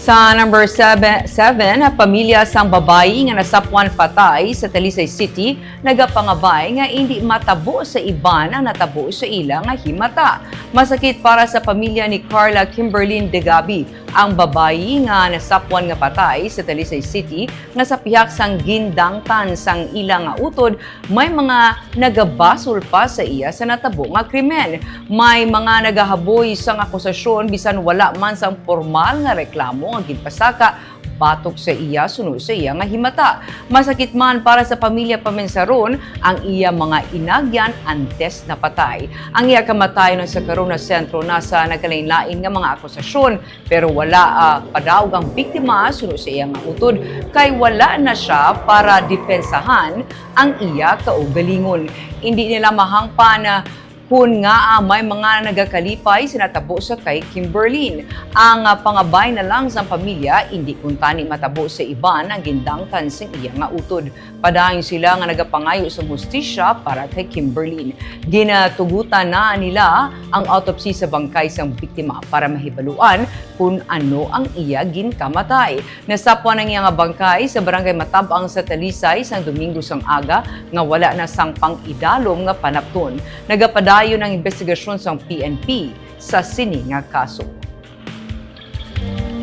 Sa number 7, pamilya sang babayi nga nasapwan patay sa Talisay City, nagapangabay nga indi matabo sa iban ang natabo sa ila nga himata. Masakit para sa pamilya ni Carla Kimberlyn de Gabi, ang babayi nga nasapwan nga patay sa Talisay City nga sa pihak sang gindangtan sang ila nga utod, may mga nagabasol pa sa iya sa natabo nga krimen. May mga nagahaboy sang akusasyon bisan wala man sang formal nga reklamo ang ginpasaka batok sa iya sunod sa iya nga himata. Masakit man para sa pamilya Paminsaron ang iya mga inagyan antes na patay. Ang iya kamatayon sa karon na sentro nasa nagkalain-lain nga mga akusasyon, pero wala padaog ang biktima sunod sa iya nga utod kay wala na siya para depensahan ang iya kaugalingon. Hindi nila mahangpa na kung nga may mga nagakalipay sinatabo sa kay Kimberlyn. Ang pangabay na lang sa pamilya, hindi kuntani matabo sa iban ang gindangtan sa iya nga utod. Padayon sila nga nagapangayo sa hustisya para kay Kimberlyn. Ginatugutan na nila ang autopsy sa bangkay sang biktima para mahibaluan kung ano ang iya ginkamatay. Nasapwan ang iya nga bangkay sa barangay Matabang sa Talisay sang Domingo sang aga nga wala na sang pang-idalom nga panapton. Nagapadayon ang investigasyon sa PNP sa sini nga kaso.